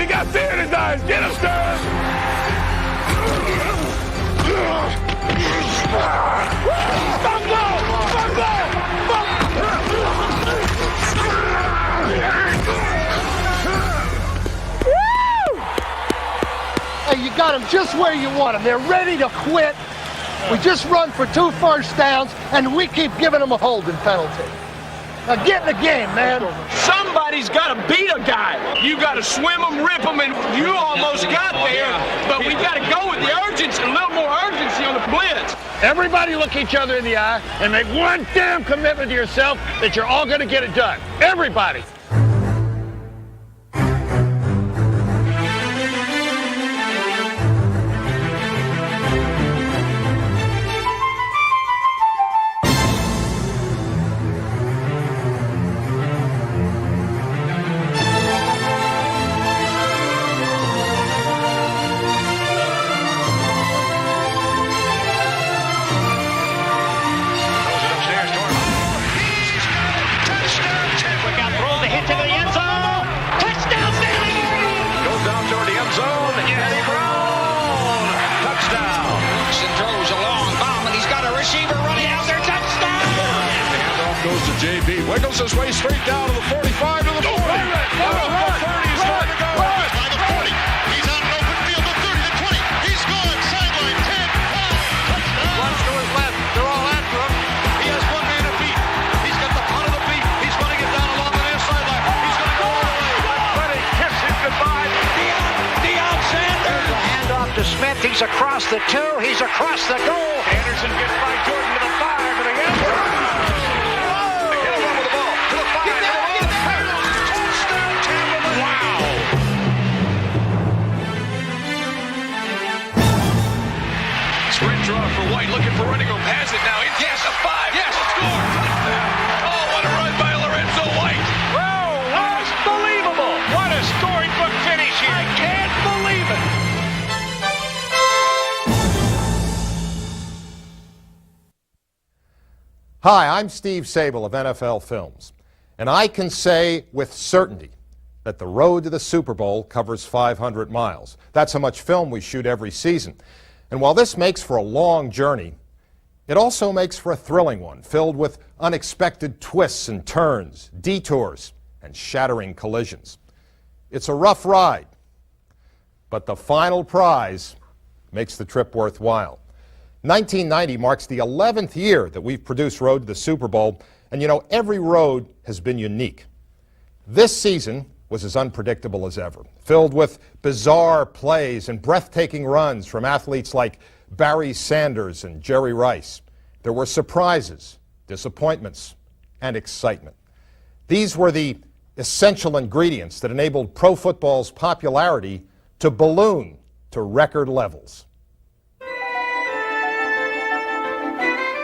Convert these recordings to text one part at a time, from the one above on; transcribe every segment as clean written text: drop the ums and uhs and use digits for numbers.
He got fear in his eyes. Get him, sir. Hey, you got them just where you want them. They're ready to quit. We just run for 2 first downs, and we keep giving them a holding penalty. Now get in the game, man. Somebody's got to beat a guy. You got to swim them, rip them, and you almost got there. But we got to go with the urgency, a little more urgency on the blitz. Everybody look each other in the eye and make one damn commitment to yourself that you're all going to get it done. Everybody. JB wiggles his way straight down to the 45 to the 40. Run. He's going to go. By the 40. He's on an open field. The 30 to 20. He's gone. Sideline 10. 5. Runs to his left. They're all after him. He has one man to beat. He's got the punt of the beat. He's running it down along the near sideline. He's going to go all the way. Ready. Kisses goodbye. Deion Sanders. A handoff to Smith. He's across the 2. He's across the goal. Anderson gets by Jordan to the 5 and again. Sprint draw for White, looking for running room, has it now, yes, a 5, yes, score, touchdown. Oh, what a run by Lorenzo White. Whoa, unbelievable. What a storybook finish here. I can't believe it. Hi, I'm Steve Sable of NFL Films, and I can say with certainty that the road to the Super Bowl covers 500 miles. That's how much film we shoot every season. And while this makes for a long journey, it also makes for a thrilling one, filled with unexpected twists and turns, detours, and shattering collisions. It's a rough ride, but the final prize makes the trip worthwhile. 1990 marks the 11th year that we've produced Road to the Super Bowl, and you know, every road has been unique. This season was as unpredictable as ever, filled with bizarre plays and breathtaking runs from athletes like Barry Sanders and Jerry Rice. There were surprises, disappointments, and excitement. These were the essential ingredients that enabled pro football's popularity to balloon to record levels.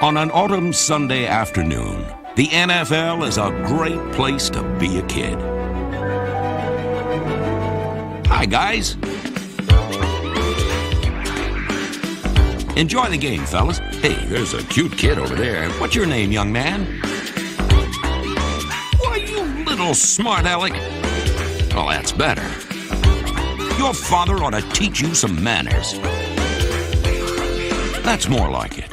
On an autumn Sunday afternoon, the NFL is a great place to be a kid. Hi, guys. Enjoy the game, fellas. Hey, there's a cute kid over there. What's your name, young man? Why, you little smart aleck. Well, that's better. Your father ought to teach you some manners. That's more like it.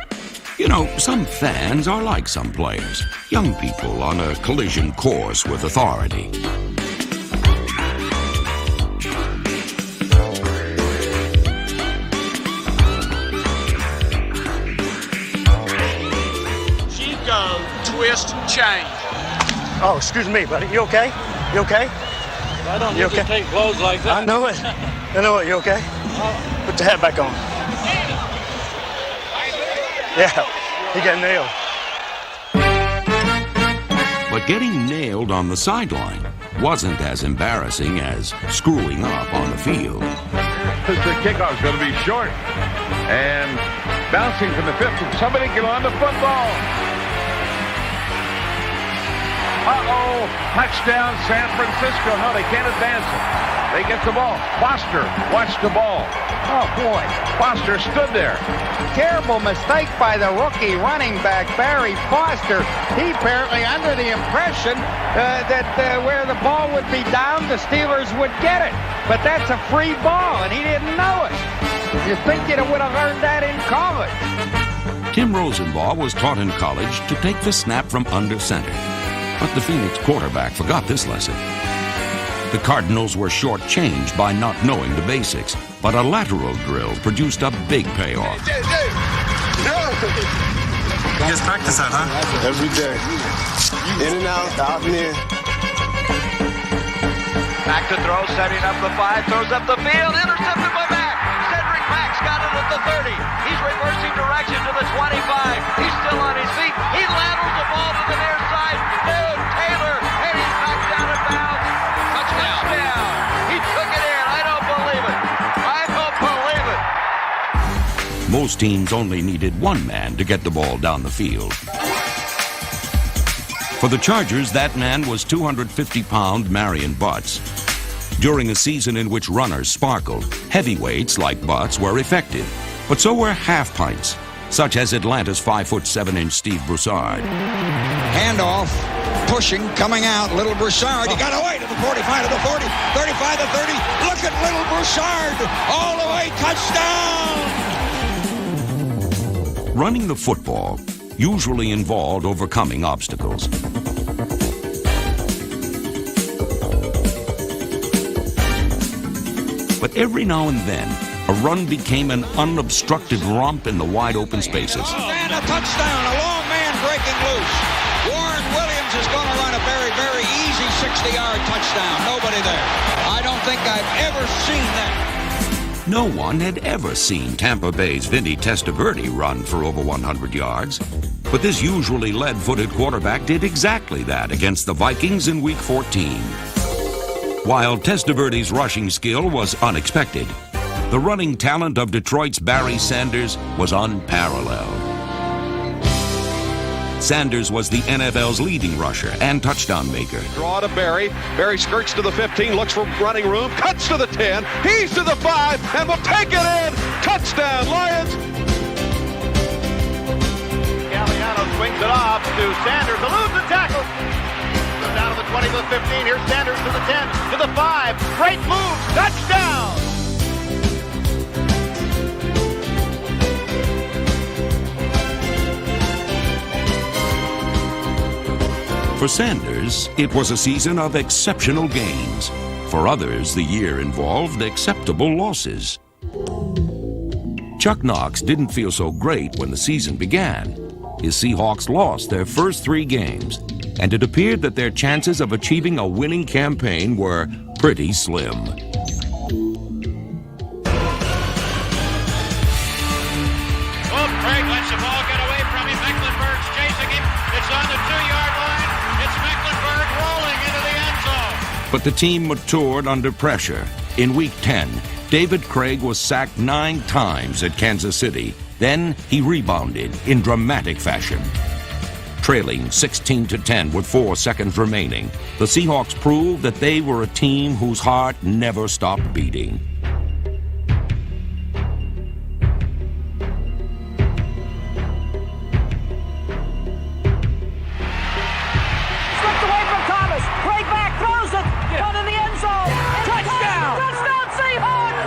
You know, some fans are like some players. Young people on a collision course with authority. Twist, change. Oh, excuse me, buddy. You okay? You okay? I don't You usually okay? take blows like that. I know it. I know it. You okay? Put your hat back on. Yeah, he got nailed. But getting nailed on the sideline wasn't as embarrassing as screwing up on the field. The kickoff's going to be short. And bouncing from the 50. Somebody get on the football. Uh-oh. Touchdown, San Francisco. No, they can't advance it. They get the ball. Foster watched the ball. Oh, boy. Foster stood there. Terrible mistake by the rookie running back, Barry Foster. He apparently under the impression that where the ball would be down, the Steelers would get it. But that's a free ball, and he didn't know it. You'd think you would have learned that in college. Tim Rosenbaugh was taught in college to take the snap from under center. But the Phoenix quarterback forgot this lesson. The Cardinals were shortchanged by not knowing the basics, but a lateral drill produced a big payoff. You just practice that, huh? Every day. In and out, out and in. Back to throw, setting up the 5, throws up the field, intercepted by Mack. Cedric Mack's got it at the 30. He's reversing direction to the 25. He's still on his feet. He laterals the ball to the near side. Dude, Taylor, and he's knocked down and bounds. Touchdown. He took it in. I don't believe it. I don't believe it. Most teams only needed one man to get the ball down the field. For the Chargers, that man was 250-pound Marion Butts. During a season in which runners sparkled, heavyweights like Butts were effective, but so were half-pints, such as Atlanta's 5'7" Steve Broussard. Handoff, pushing, coming out. Little Broussard, he got away to the 45, to the 40, 35, to 30. Look at Little Broussard, all the way, touchdown! Running the football usually involved overcoming obstacles. But every now and then, a run became an unobstructed romp in the wide open spaces. And a touchdown, a long man breaking loose. Warren Williams is going to run a very, very easy 60-yard touchdown. Nobody there. I don't think I've ever seen that. No one had ever seen Tampa Bay's Vinny Testaverde run for over 100 yards. But this usually lead-footed quarterback did exactly that against the Vikings in Week 14. While Testaverde's rushing skill was unexpected, the running talent of Detroit's Barry Sanders was unparalleled. Sanders was the NFL's leading rusher and touchdown maker. Draw to Barry. Barry skirts to the 15, looks for running room, cuts to the 10, he's to the 5, and will take it in. Touchdown, Lions. Galliano swings it off to Sanders, eludes the tackle. Goes down to the 20 to the 15. Here's Sanders to the 10, to the 5. Great move, touchdown. For Sanders, it was a season of exceptional gains. For others, the year involved acceptable losses. Chuck Knox didn't feel so great when the season began. His Seahawks lost their first 3 games, and it appeared that their chances of achieving a winning campaign were pretty slim. Oh, Craig lets the ball get away from him. Mecklenburg's chasing him. It's on the 2-yard line. It's Mecklenburg rolling into the end zone. But the team matured under pressure. In Week 10, David Craig was sacked 9 times at Kansas City. Then he rebounded in dramatic fashion. Trailing 16-10 with 4 seconds remaining, the Seahawks proved that they were a team whose heart never stopped beating. Slipped away from Thomas. Craig back, throws it. Caught in the end zone. Touchdown! Touchdown, Seahawks!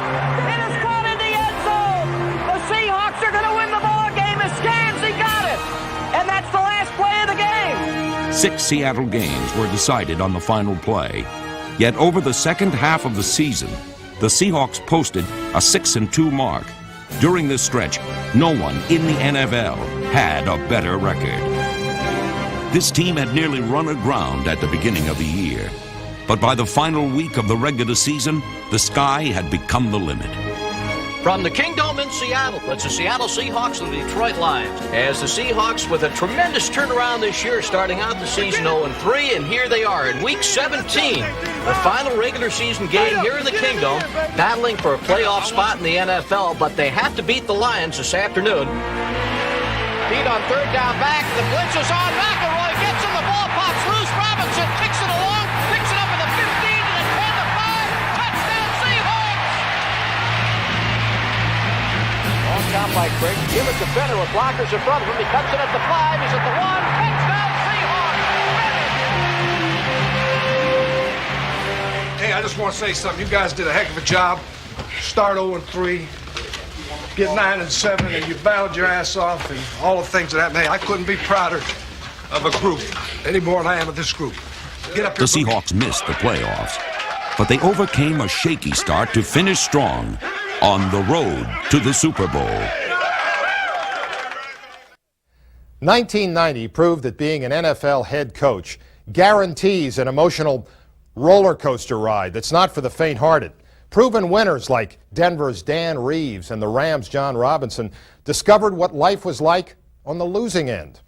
It is caught in the end zone. The Seahawks are going to win the ball game. As Skansey got it. And that's the last play of the game. 6 Seattle games were decided on the final play. Yet over the second half of the season, the Seahawks posted a 6-2 mark. During this stretch, no one in the NFL had a better record. This team had nearly run aground at the beginning of the year. But by the final week of the regular season, the sky had become the limit. From the Kingdome in Seattle, it's the Seattle Seahawks and the Detroit Lions. As the Seahawks with a tremendous turnaround this year, starting out the season 0-3, and here they are in Week 17, the final regular season game here in the Kingdome, battling for a playoff spot in the NFL, but they have to beat the Lions this afternoon. Beat on 3rd down back, the blitz is on. McElroy gets him, the ball pops loose. Robinson kicks it along, picks it up at the 15 to the 10 to 5. Touchdown! Mike Briggs. Give it to Fenner with blockers in front of him. He cuts it at the 5. He's at the 1. Touchdown Seahawks! Hey, I just want to say something. You guys did a heck of a job. Start 0-3, get 9-7, and you battled your ass off, and all the things that happened. Hey, I couldn't be prouder of a group any more than I am of this group. Get up The here. Seahawks missed the playoffs, but they overcame a shaky start to finish strong on the road to the Super Bowl. 1990 proved that being an NFL head coach guarantees an emotional roller coaster ride that's not for the faint-hearted. Proven winners like Denver's Dan Reeves and the Rams' John Robinson discovered what life was like on the losing end.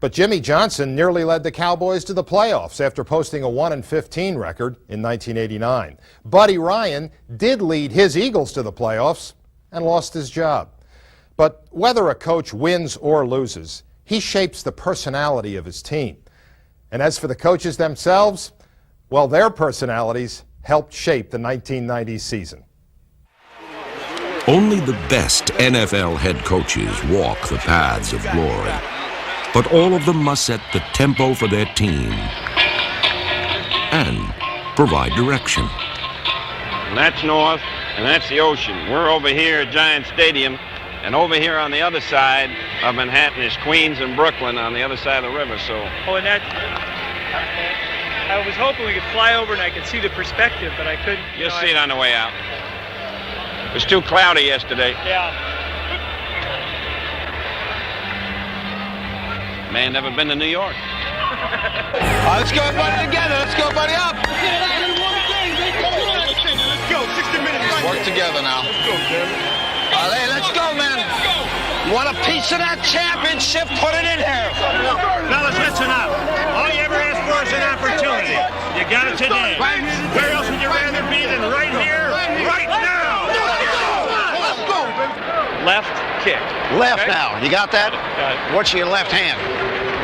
But Jimmy Johnson nearly led the Cowboys to the playoffs after posting a 1-15 record in 1989. Buddy Ryan did lead his Eagles to the playoffs and lost his job. But whether a coach wins or loses, he shapes the personality of his team. And as for the coaches themselves, well, their personalities helped shape the 1990 season. Only the best NFL head coaches walk the paths of glory, but all of them must set the tempo for their team and provide direction. And that's north, and that's the ocean. We're over here at Giant Stadium, and over here on the other side of Manhattan is Queens and Brooklyn on the other side of the river. So. Oh, and that. I was hoping we could fly over and I could see the perspective, but I couldn't. You'll see it on the way out. It was too cloudy yesterday. Yeah. Man, never been to New York. Let's go, everybody, together. Let's go, buddy, up. Let's go. 60 minutes. Work together now. Let's go, Tim. Hey, let's go, man. You want a piece of that championship? Put it in here. Fellas, listen up. All you ever asked for is an opportunity. You got it today. Where else would you rather be than right here, right now? Let's go. Left kick. Left Okay. now. You got that? What's your left hand?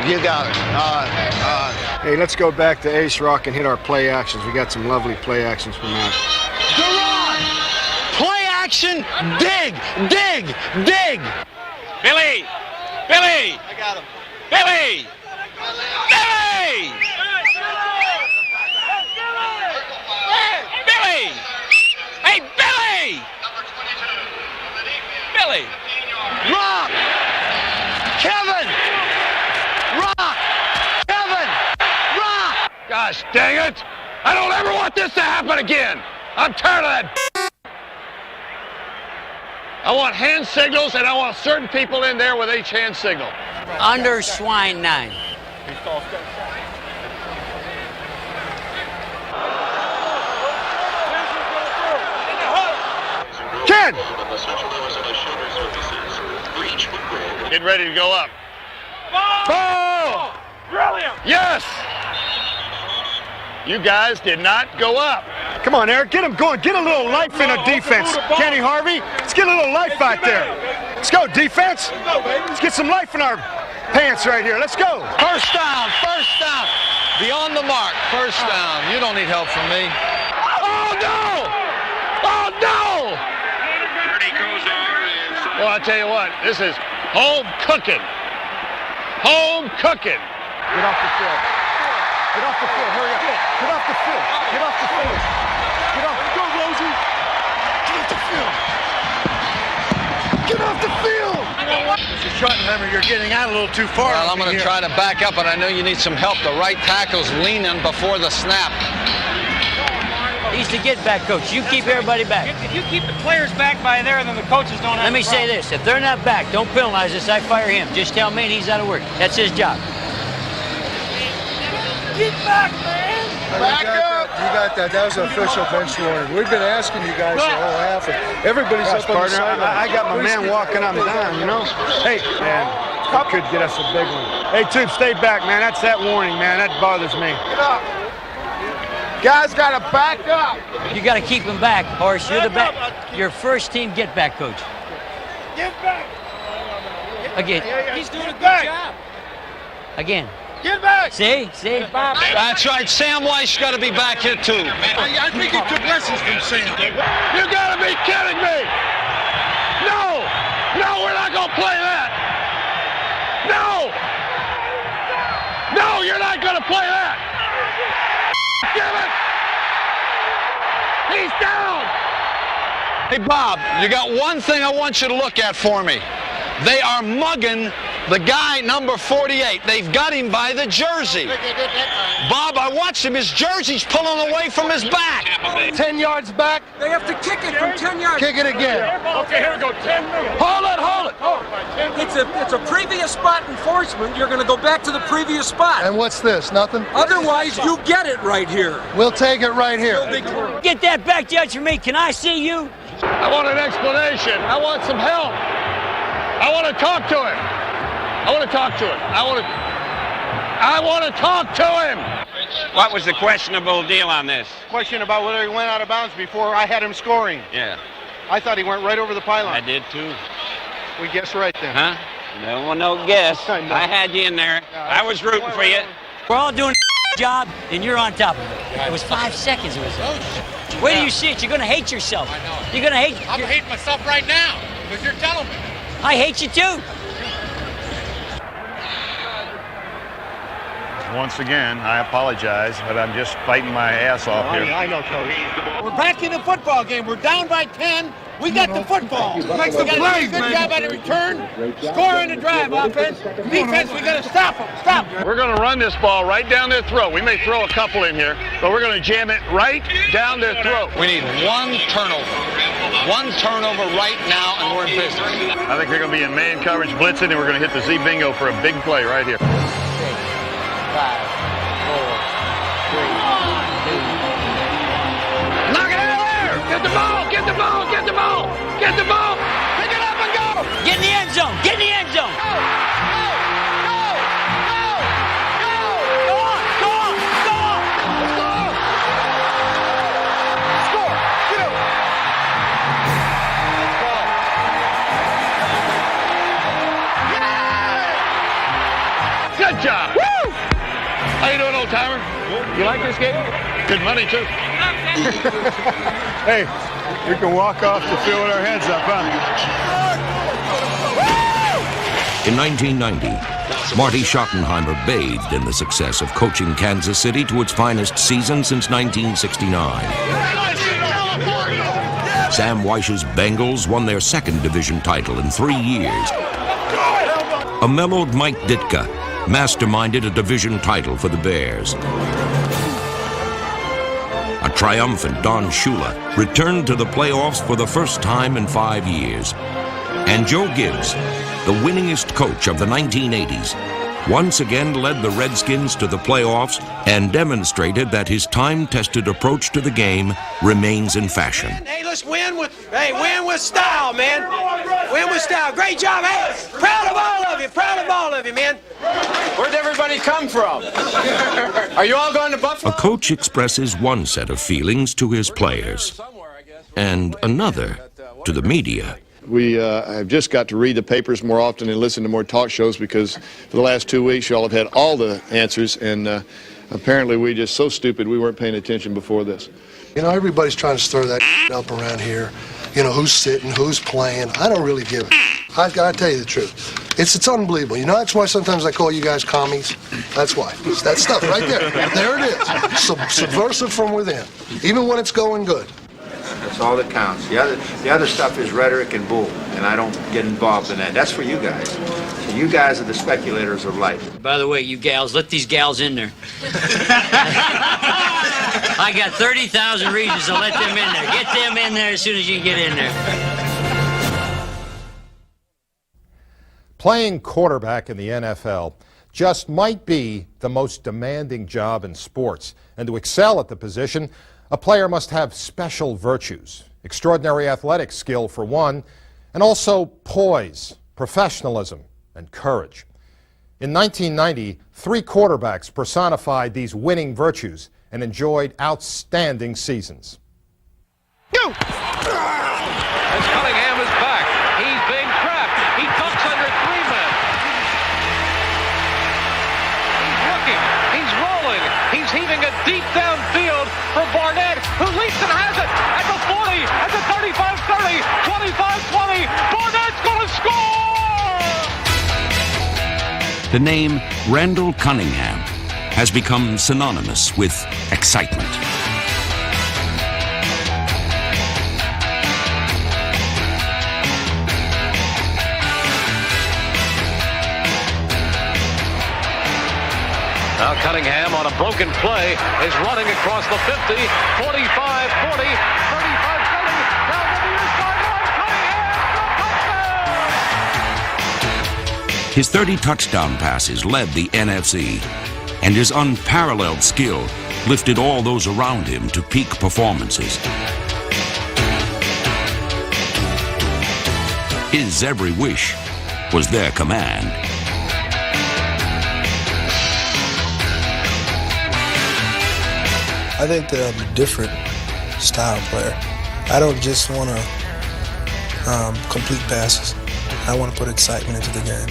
You got it. Hey, let's go back to Ace Rock and hit our play actions. We got some lovely play actions from that. Duran! Play action. Dig. Dig. Dig. Billy! Billy! I got him. Billy! Billy! Billy! Hey, Billy! Billy! Rock! Kevin! Rock! Kevin! Rock! Gosh dang it! I don't ever want this to happen again! I'm tired of that. I want hand signals, and I want certain people in there with each hand signal. Under swine 9. Ken! Get ready to go up. Oh! Brilliant! Yes! You guys did not go up. Come on, Eric, get him going. Get a little life in a defense. Kenny Harvey, let's get a little life out there. Let's go, defense. Let's get some life in our pants right here. Let's go. First down. First down. Beyond the mark. First down. You don't need help from me. Oh, no! Oh, no! Well, I tell you what, this is home cooking. Home cooking. Get off the field. Get off the field. Hurry up. Get off the field. Get off the field. Get off. Go, Rosie. Get off the field. Get off the field. Mr. Schottenheimer, you're getting out a little too far. Well, I'm going to try to back up, but I know you need some help. The right tackle's leaning before the snap. He's the get back coach. You keep everybody back. If you keep the players back by there, then the coaches don't have Let me say this. If they're not back, don't penalize us. I fire him. Just tell me he's out of work. That's his job. Get back, man! Back up! You got that. That was an official bench warning. We've been asking you guys the whole half. Everybody's up on the sideline. I got my man walking on down, you know? Hey, man, that could get us a big one. Hey, Tube, stay back, man. That's that warning, man. That bothers me. Get up. Guys got to back up. You got to keep him back, Horace. You're the back. Your first team get back coach. Get back! Again. He's doing a good job. Again. Get back! See? That's right. Sam Weiss got to be back here, too. I think he took lessons from Sam. You gotta be kidding me! No! No, we're not to play that. Give it. He's down. Hey, Bob, you got one thing I want you to look at for me. They are mugging the guy number 48. They've got him by the jersey. Bob, I watched him. His jersey's pulling away from his back. 10 yards back. They have to kick it from 10 yards. Kick it again. Okay, here we go. 10 minutes. Hold it, hold it. It's a previous spot enforcement. You're going to go back to the previous spot. And what's this? Nothing? Otherwise, you get it right here. We'll take it right here. Get that back, Judge, for me. Can I see you? I want an explanation. I want some help. I want to talk to him. I want to talk to him. I want to talk to him. What was the questionable deal on this? Question about whether he went out of bounds before I had him scoring. Yeah. I thought he went right over the pylon. I did too. We guessed right then. Huh? No guess. I know. I had you in there. I was rooting for you. We're all doing a job, and you're on top of it. It was 5 seconds. It was. Wait till you see it. You're going to hate yourself. I know. You're going to hate. I'm hating myself right now because you're telling me. I hate you too. Once again, I apologize, but I'm just fighting my ass off here. I know, Coach. We're back in the football game. We're down by 10. We got the football. Make the plays, Good job on the return. Score in the drive, offense. Defense, we got to stop them. Stop. We're going to run this ball right down their throat. We may throw a couple in here, but we're going to jam it right down their throat. We need one turnover. One turnover right now, and we're in business. I think they're going to be in man coverage blitzing, and we're going to hit the Z bingo for a big play right here. 6, 5, 4, 3, 2. Knock it out of there! Get the ball! Get the ball! Get the ball! Get the ball! Pick it up and go! Get in the end zone. Get in the end zone. Go! Go! Go! Go on. Go on. Go on. Score! Score! Get up! Good job! Woo! How you doing, old timer? You like this game? Good money too. Hey, we can walk off the field with our heads up, huh? In 1990, Marty Schottenheimer bathed in the success of coaching Kansas City to its finest season since 1969. Sam Wyche's Bengals won their second division title in 3 years. A mellowed Mike Ditka masterminded a division title for the Bears. A triumphant Don Shula returned to the playoffs for the first time in 5 years. And Joe Gibbs, the winningest coach of the 1980s, once again led the Redskins to the playoffs and demonstrated that his time-tested approach to the game remains in fashion. Hey, let's win with style, man. Win with style. Great job. Hey, proud of all of you. Proud of all of you, man. Where'd everybody come from? Are you all going to Buffalo? A coach expresses one set of feelings to his players and another to the media. We have just got to read the papers more often and listen to more talk shows because for the last 2 weeks y'all have had all the answers, and apparently we just so stupid we weren't paying attention before this. You know, everybody's trying to stir that up around here. You know, who's sitting, who's playing. I don't really give it. I gotta tell you the truth. It's unbelievable. You know, that's why sometimes I call you guys commies. That's why. It's that stuff right there. There it is. Subversive from within, even when it's going good. That's all that counts. The other stuff is rhetoric and bull, and I don't get involved in that. That's for you guys. So you guys are the speculators of life. By the way, you gals, let these gals in there. I got 30,000 reasons to let them in there. Get them in there as soon as you get in there. Playing quarterback in the NFL just might be the most demanding job in sports. And to excel at the position, a player must have special virtues, extraordinary athletic skill for one, and also poise, professionalism, and courage. In 1990, 3 quarterbacks personified these winning virtues and enjoyed outstanding seasons. As Cunningham is back, he's being trapped. He ducks under 3 men. He's looking. He's rolling. He's heaving it deep downfield for Barnett, who leaps and has it at the 40, at the 35-30, 25-20. Barnett's going to score! The name Randall Cunningham has become synonymous with excitement. Now Cunningham on a broken play is running across the 50, 45, 40, 35, 30, down the near sideline. Cunningham, His 30 touchdown passes led the NFC, and his unparalleled skill lifted all those around him to peak performances. His every wish was their command. I think that I'm a different style player. I don't just want to complete passes. I want to put excitement into the game.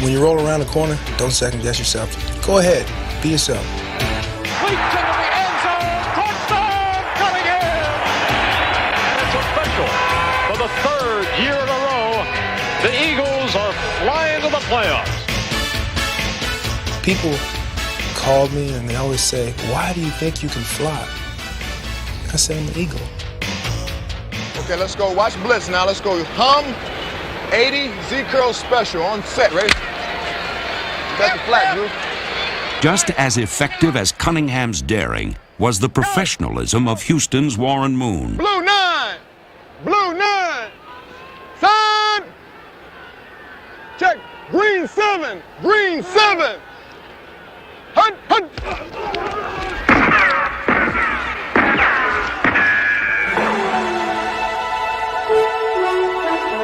When you roll around the corner, don't second guess yourself. Go ahead, be yourself. leaps into the end zone. Touchdown, Cunningham! And it's official. For the third year in a row, the Eagles are flying to the playoffs. People call me and they always say, "Why do you think you can fly?" I say, "I'm an eagle." Okay, let's go. Watch Blitz now. Let's go. Hum 80 Z-Curl special on set. Ready? Got the flat, Drew. Just as effective as Cunningham's daring was the professionalism of Houston's Warren Moon. Blue 9! Blue 9! Sign! Check. Green 7! Green 7! Hunt! Hunt!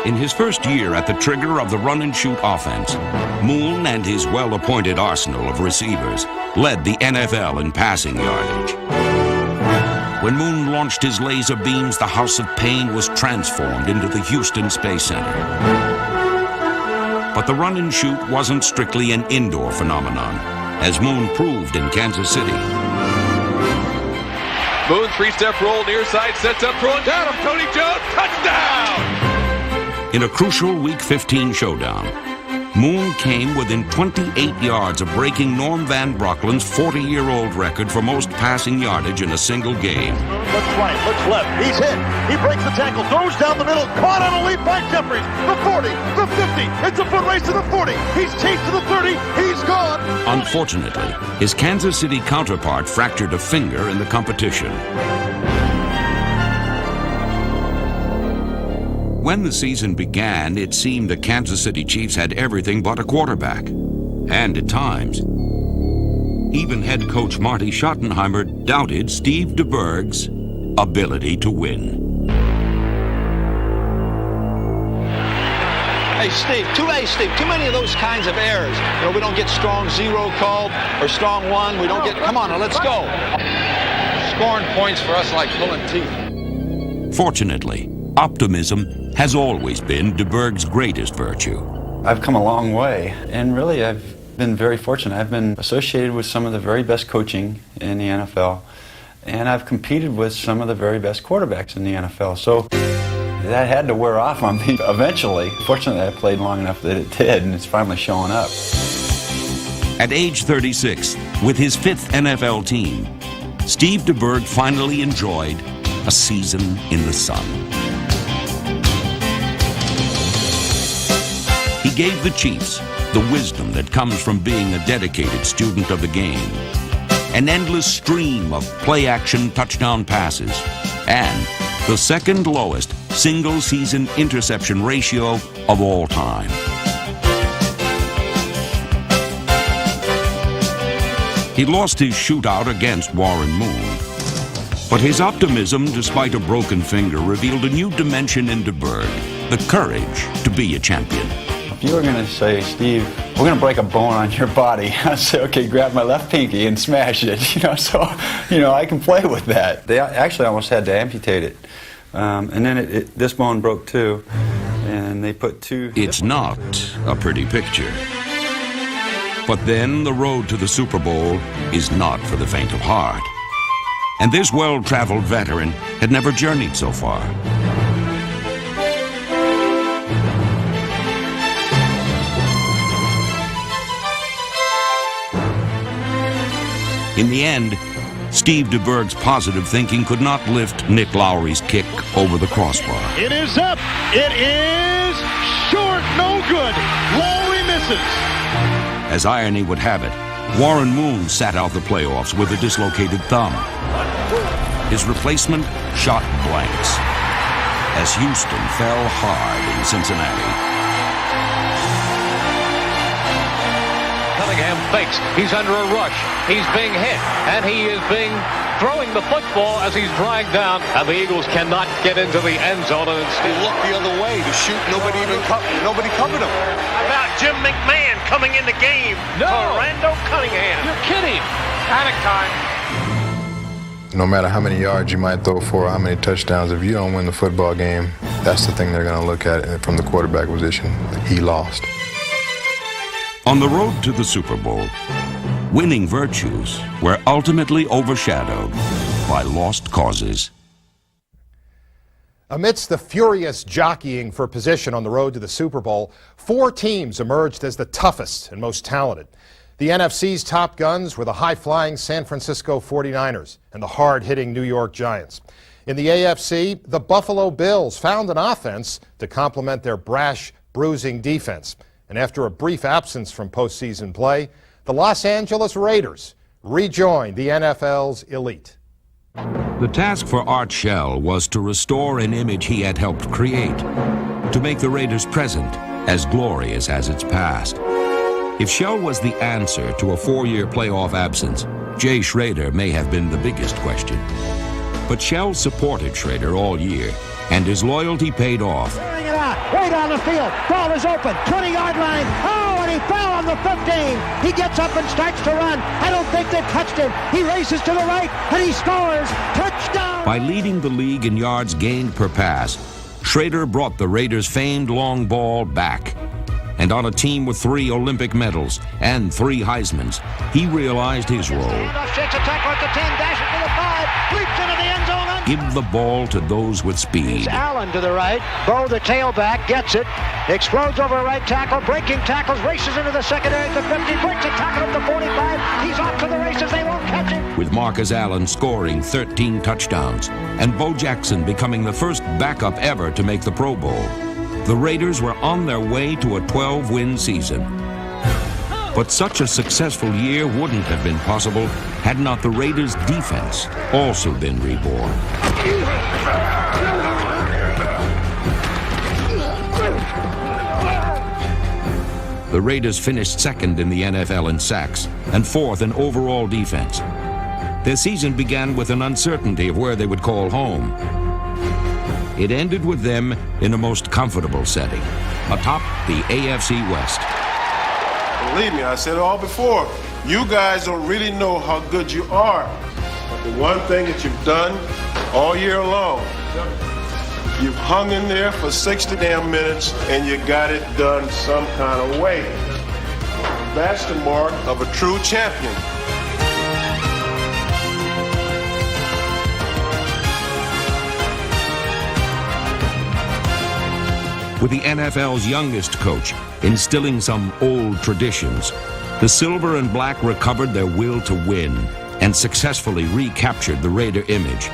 In his first year at the trigger of the run-and-shoot offense, Moon and his well-appointed arsenal of receivers led the NFL in passing yardage. When Moon launched his laser beams, the House of Pain was transformed into the Houston Space Center. But the run-and-shoot wasn't strictly an indoor phenomenon, as Moon proved in Kansas City. Moon, three-step roll, near side, sets up, throwing down of Tony Jones, touchdown! In a crucial Week 15 showdown, Moon came within 28 yards of breaking Norm Van Brocklin's 40-year-old record for most passing yardage in a single game. Looks right, looks left. He's hit. He breaks the tackle, throws down the middle, caught on a leap by Jeffries. The 40, the 50. It's a foot race to the 40. He's chased to the 30. He's gone. Unfortunately, his Kansas City counterpart fractured a finger in the competition. When the season began, it seemed the Kansas City Chiefs had everything but a quarterback. And at times, even head coach Marty Schottenheimer doubted Steve DeBerg's ability to win. Hey, Steve, too many of those kinds of errors. You know, we don't get strong zero called or strong one. We don't get, come on, now let's go. Scoring points for us like pulling teeth. Fortunately, optimism has always been DeBerg's greatest virtue. I've come a long way, and really I've been very fortunate. I've been associated with some of the very best coaching in the NFL, and I've competed with some of the very best quarterbacks in the NFL. So that had to wear off on me eventually. Fortunately, I played long enough that it did, and it's finally showing up. At age 36, with his fifth NFL team, Steve DeBerg finally enjoyed a season in the sun. He gave the Chiefs the wisdom that comes from being a dedicated student of the game, an endless stream of play-action touchdown passes, and the second lowest single-season interception ratio of all time. He lost his shootout against Warren Moon, but his optimism, despite a broken finger, revealed a new dimension in DeBerg, the courage to be a champion. If you were going to say, "Steve, we're going to break a bone on your body," I'd say, "Okay, grab my left pinky and smash it." So I can play with that. They actually almost had to amputate it. And then this bone broke too, and they put two... It's not a pretty picture. But then the road to the Super Bowl is not for the faint of heart. And this well-traveled veteran had never journeyed so far. In the end, Steve DeBerg's positive thinking could not lift Nick Lowry's kick over the crossbar. It is up. It is short. No good. Lowry misses. As irony would have it, Warren Moon sat out the playoffs with a dislocated thumb. His replacement shot blanks as Houston fell hard in Cincinnati. Cunningham fakes. He's under a rush. He's being hit, and he is throwing the football as he's dragged down, and the Eagles cannot get into the end zone. And instead look the other way to shoot. Nobody covered him. How about Jim McMahon coming in the game? No. Randall Cunningham. You're kidding. Panic time. No matter how many yards you might throw for, how many touchdowns, if you don't win the football game, that's the thing they're going to look at from the quarterback position. He lost. On the road to the Super Bowl, winning virtues were ultimately overshadowed by lost causes. Amidst the furious jockeying for position on the road to the Super Bowl, 4 teams emerged as the toughest and most talented. The NFC's top guns were the high-flying San Francisco 49ers and the hard-hitting New York Giants. In the AFC, the Buffalo Bills found an offense to complement their brash, bruising defense. And after a brief absence from postseason play, the Los Angeles Raiders rejoined the NFL's elite. The task for Art Shell was to restore an image he had helped create, to make the Raiders' present as glorious as its past. If Shell was the answer to a 4-year playoff absence, Jay Schrader may have been the biggest question. But Shell supported Schrader all year, and his loyalty paid off. Throwing it out, way down the field. Ball is open, 20-yard line. Oh, and he fell on the 15. He gets up and starts to run. I don't think they've touched him. He races to the right, and he scores. Touchdown! By leading the league in yards gained per pass, Schrader brought the Raiders' famed long ball back. And on a team with 3 Olympic medals and 3 Heismans, he realized his role. Shakes a tackle at the 10, dashes to the 5, leaps into the end zone. Give the ball to those with speed. Allen to the right. Bo, the tailback, gets it. Explodes over a right tackle. Breaking tackles. Races into the secondary at the 50. Breaks a tackle at the 45. He's off to the races. They won't catch him. With Marcus Allen scoring 13 touchdowns and Bo Jackson becoming the first backup ever to make the Pro Bowl, the Raiders were on their way to a 12-win season. But such a successful year wouldn't have been possible had not the Raiders' defense also been reborn. The Raiders finished second in the NFL in sacks and 4th in overall defense. Their season began with an uncertainty of where they would call home. It ended with them in a most comfortable setting, atop the AFC West. Believe me, I said it all before. You guys don't really know how good you are. But the one thing that you've done all year long, you've hung in there for 60 damn minutes and you got it done some kind of way. That's the mark of a true champion. With the NFL's youngest coach instilling some old traditions, the Silver and Black recovered their will to win and successfully recaptured the Raider image.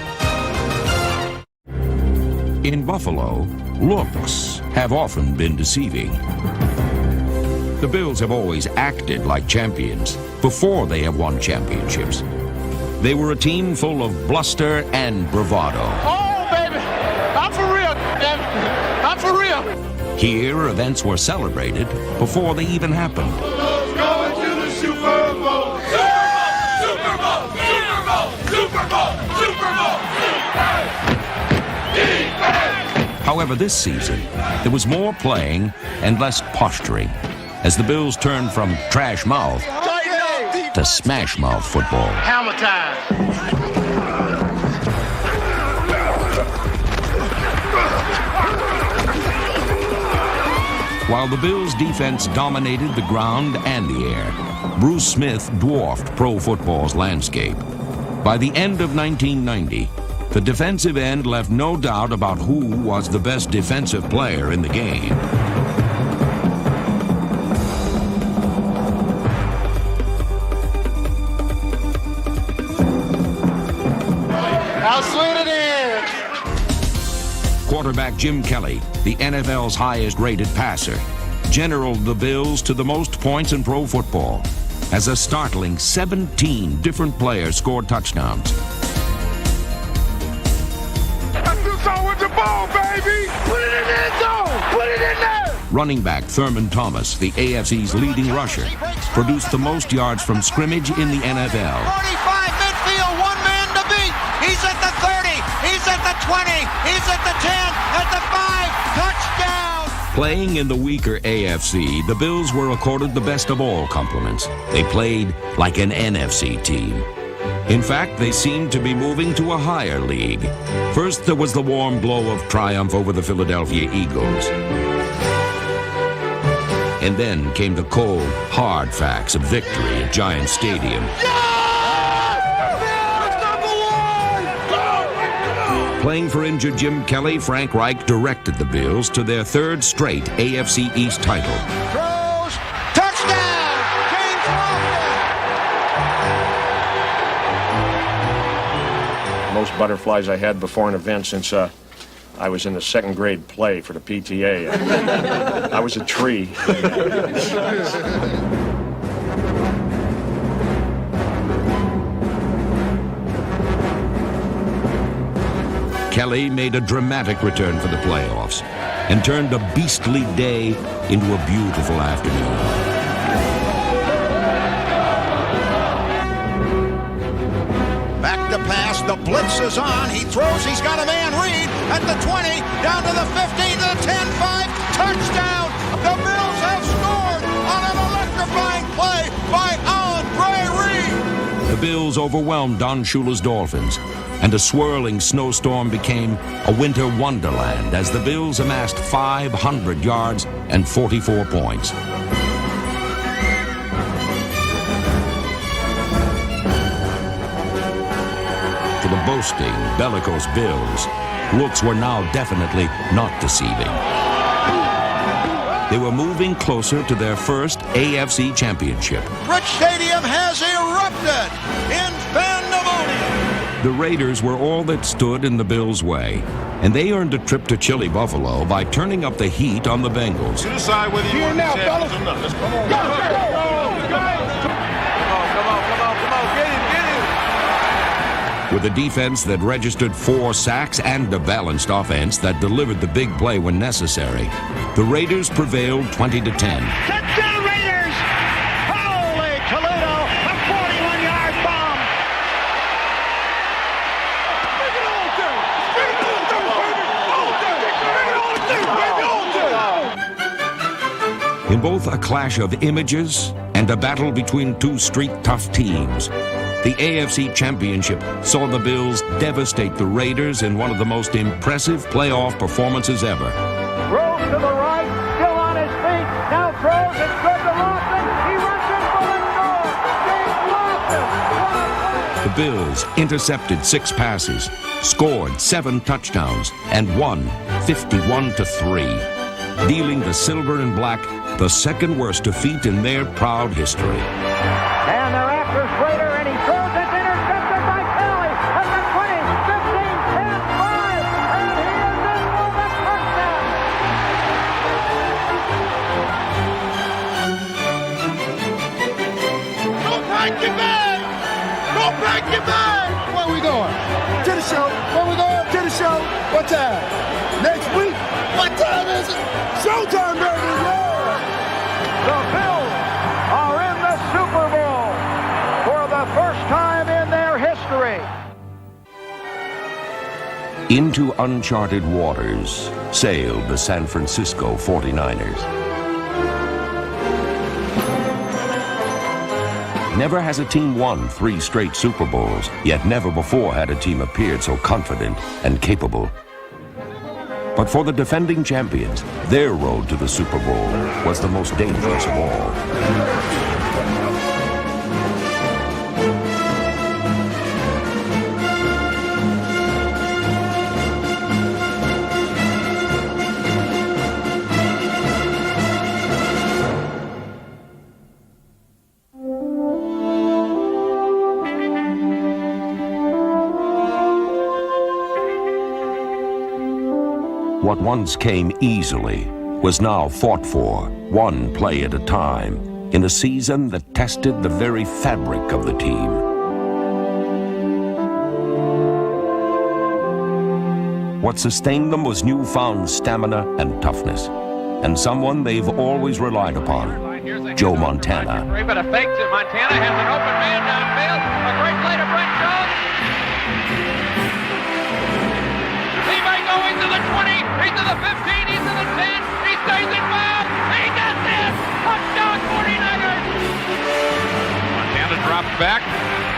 In Buffalo, looks have often been deceiving. The Bills have always acted like champions before they have won championships. They were a team full of bluster and bravado. Oh, baby, I'm for real, damn it. I'm for real. Here, events were celebrated before they even happened. Going to the Super Bowl. Super Bowl, Super Bowl, Super Bowl, Super Bowl, However, this season, there was more playing and less posturing as the Bills turned from trash mouth to smash mouth football. Hammer time. While the Bills' defense dominated the ground and the air, Bruce Smith dwarfed pro football's landscape. By the end of 1990, the defensive end left no doubt about who was the best defensive player in the game. I slid it in. Quarterback Jim Kelly, the NFL's highest-rated passer, generaled the Bills to the most points in pro football, as a startling 17 different players scored touchdowns. Let's do something with the ball, baby! Put it in the end zone! Put it in there! Running back Thurman Thomas, the AFC's leading rusher, produced the most yards from scrimmage in the NFL. 45 midfield, one man to beat. He's at the 30, he's at the 20, he's at the 10, at the 5, touchdown! Playing in the weaker AFC, the Bills were accorded the best of all compliments. They played like an NFC team. In fact, they seemed to be moving to a higher league. First, there was the warm glow of triumph over the Philadelphia Eagles. And then came the cold, hard facts of victory at Giant Stadium. Playing for injured Jim Kelly, Frank Reich directed the Bills to their third straight AFC East title. Throws, touchdown, James Lofton. Most butterflies I had before an event since I was in the second grade play for the PTA. I was a tree. Kelly made a dramatic return for the playoffs and turned a beastly day into a beautiful afternoon. Back to pass, the blitz is on, he throws, he's got a man, Reed, at the 20, down to the 15, to the 10, 5, touchdown! The Bills have scored on an electrifying play by Andre Reed! The Bills overwhelmed Don Shula's Dolphins, and a swirling snowstorm became a winter wonderland as the Bills amassed 500 yards and 44 points. For the boasting, bellicose Bills, looks were now definitely not deceiving. They were moving closer to their first AFC championship. Rich Stadium has erupted in pandemonium! The Raiders were all that stood in the Bills' way, and they earned a trip to chilly Buffalo by turning up the heat on the Bengals. You decide whether you want to challenge or not. Let's go. Come on, get him. With a defense that registered 4 sacks and a balanced offense that delivered the big play when necessary, the Raiders prevailed 20-10. Touchdown Raiders! Holy Toledo, a 41-yard bomb! In both a clash of images and a battle between two street-tough teams, the AFC Championship saw the Bills devastate the Raiders in one of the most impressive playoff performances ever. Throws to the right, still on his feet, now throws, it's good to Lofton, he runs in for the score, James Lofton! The Bills intercepted 6 passes, scored 7 touchdowns, and won 51-3, dealing the Silver and Black the second worst defeat in their proud history. And they're after Slater, and he throws it, intercepted by Kelly at the 20, 15, 10, 5, and he is in for the touchdown! Don't break your bag! Don't break your bag! Where we going? To the show. Where we going? To the show. What time? Next week? What time is it? Showtime, baby! Yeah! The Bills are in the Super Bowl for the first time in their history. Into uncharted waters sailed the San Francisco 49ers. Never has a team won 3 straight Super Bowls, yet never before had a team appeared so confident and capable. But for the defending champions, their road to the Super Bowl was the most dangerous of all. what once came easily was now fought for, one play at a time, in a season that tested the very fabric of the team. What sustained them was newfound stamina and toughness, and someone they've always relied upon, Joe Montana. But a fake to Montana, has an open man downfield. A great play to Brent Jones. He may go into the 20, he's to the 15, he's to the 10, he stays in bounds, he gets in! Touchdown 49ers! Montana drops back,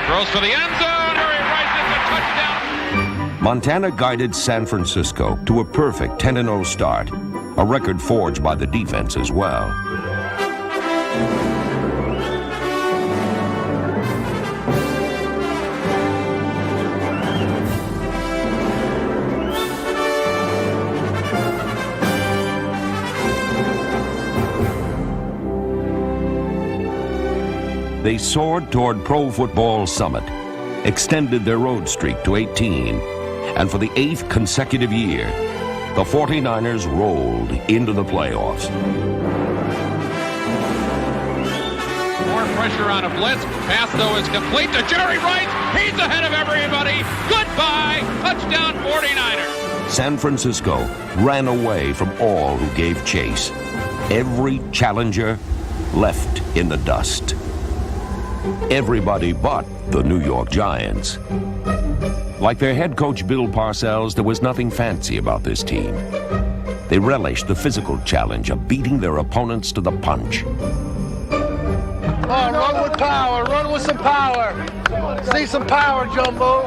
throws for the end zone, Harry Rice is a touchdown! Montana guided San Francisco to a perfect 10-0 start, a record forged by the defense as well. They soared toward Pro Football Summit, extended their road streak to 18, and for the 8th consecutive year, the 49ers rolled into the playoffs. More pressure on a blitz. Pass, though, is complete to Jerry Rice. He's ahead of everybody. Goodbye. Touchdown 49ers. San Francisco ran away from all who gave chase. Every challenger left in the dust. Everybody but the New York Giants. Like their head coach Bill Parcells, there was nothing fancy about this team. They relished the physical challenge of beating their opponents to the punch. Come on, run with power, run with some power. See some power, Jumbo.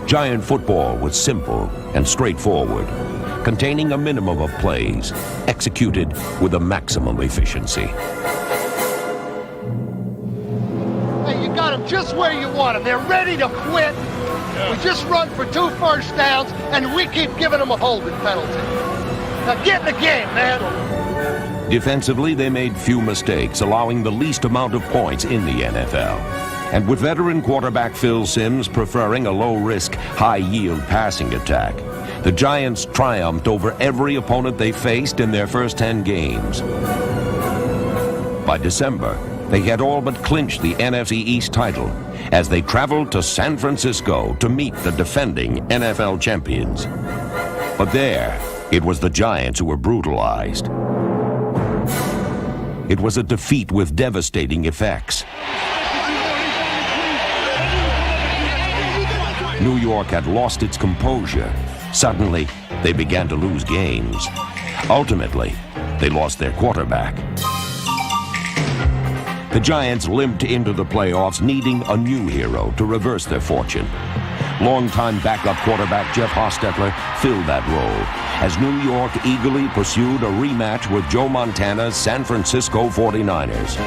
Giant football was simple and straightforward, containing a minimum of plays, executed with a maximum efficiency. Hey, you got them just where you want them. They're ready to quit. We just run for 2 first downs, and we keep giving them a holding penalty. Now get in the game, man. Defensively, they made few mistakes, allowing the least amount of points in the NFL. And with veteran quarterback Phil Simms preferring a low-risk, high-yield passing attack, the Giants triumphed over every opponent they faced in their first 10 games. By December, they had all but clinched the NFC East title as they traveled to San Francisco to meet the defending NFL champions. But there, it was the Giants who were brutalized. It was a defeat with devastating effects. New York had lost its composure. Suddenly, they began to lose games. Ultimately, they lost their quarterback. The Giants limped into the playoffs, needing a new hero to reverse their fortune. Longtime backup quarterback Jeff Hostetler filled that role as New York eagerly pursued a rematch with Joe Montana's San Francisco 49ers.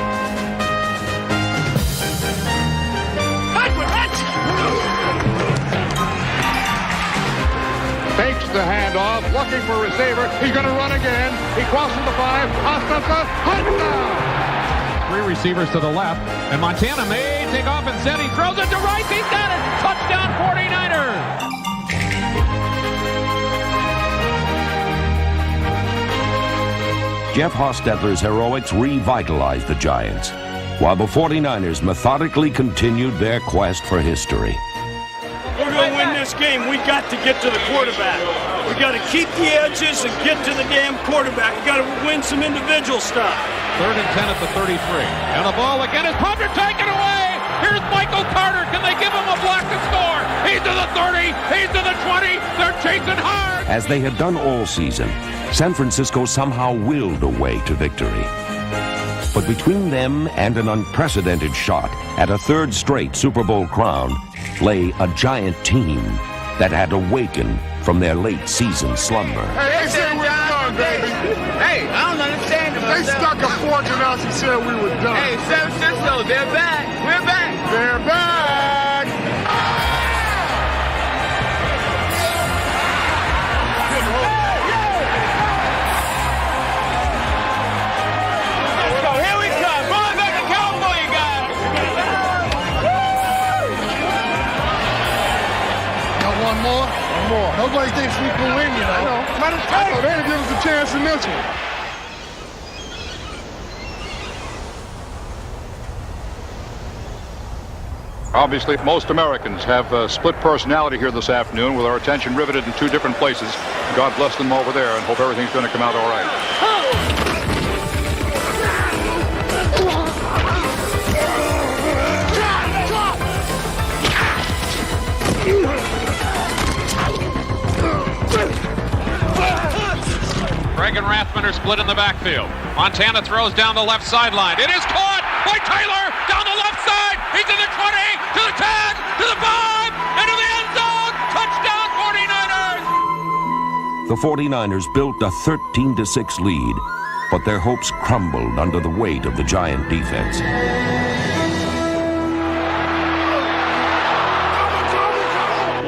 Fakes the handoff, looking for a receiver. He's going to run again. He crosses the 5. Hostetler, touchdown! 3 receivers to the left, and Montana may take off and set. He throws it to Rice. He's got it. Touchdown 49ers. Jeff Hostetler's heroics revitalized the Giants, while the 49ers methodically continued their quest for history. We're going to win this game. We got to get to the quarterback. We got to keep the edges and get to the damn quarterback. We got to win some individual stuff. 3rd and 10 at the 33. And the ball again is pumped and taken away. Here's Michael Carter. Can they give him a block to score? He's to the 30. He's to the 20. They're chasing hard. As they had done all season, San Francisco somehow willed a way to victory. But between them and an unprecedented shot at a 3rd straight Super Bowl crown lay a giant team that had awakened from their late season slumber. Hey, they said we're done, baby. Hey, I don't understand them. They stuck a fork in us and said we were done. Hey, San Francisco, they're back. We're back. They're back. more. Nobody thinks we can win, you know. Let it take. They're going to give us a chance in this one. Obviously, most Americans have split personality here this afternoon with our attention riveted in two different places. God bless them over there and hope everything's going to come out all right. Greg and Rathman are split in the backfield. Montana throws down the left sideline. It is caught by Taylor down the left side. He's in the 20, to the 10, to the 5, into the end zone. Touchdown 49ers. The 49ers built a 13-6 lead, but their hopes crumbled under the weight of the Giant defense.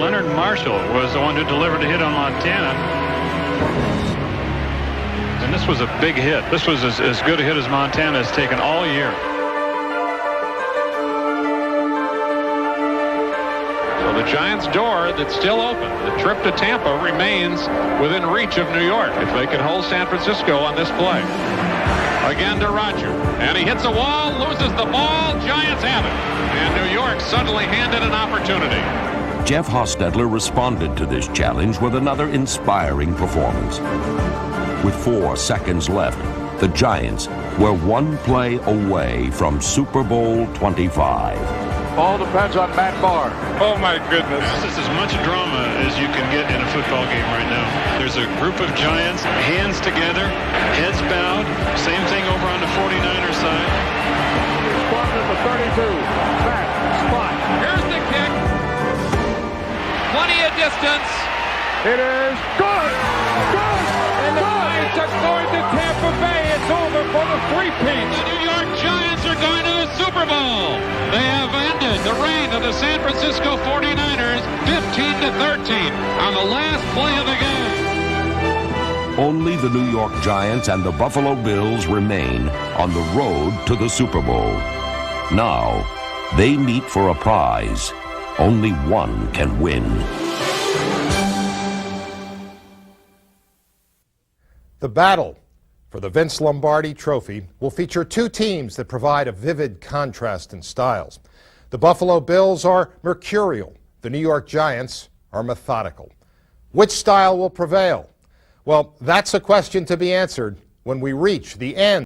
Leonard Marshall was the one who delivered a hit on Montana. And this was a big hit. This was as good a hit as Montana has taken all year. So the Giants' door that's still open. The trip to Tampa remains within reach of New York if they can hold San Francisco on this play. Again to Roger. And he hits a wall, loses the ball. Giants have it. And New York suddenly handed an opportunity. Jeff Hostetler responded to this challenge with another inspiring performance. With 4 seconds left, the Giants were one play away from Super Bowl 25. All depends on Matt Barr. Oh, my goodness. This is as much drama as you can get in a football game right now. There's a group of Giants, hands together, heads bowed. Same thing over on the 49ers side. Squad at the 32. Back. Spot. Here's the kick. Plenty of distance. It is good. Good. And the Giants are going to Tampa Bay. It's over for the three-peat. The New York Giants are going to the Super Bowl. They have ended the reign of the San Francisco 49ers 15-13 on the last play of the game. Only the New York Giants and the Buffalo Bills remain on the road to the Super Bowl. Now, they meet for a prize only one can win. The battle for the Vince Lombardi Trophy will feature 2 teams that provide a vivid contrast in styles. The Buffalo Bills are mercurial. The New York Giants are methodical. Which style will prevail? Well, that's a question to be answered when we reach the end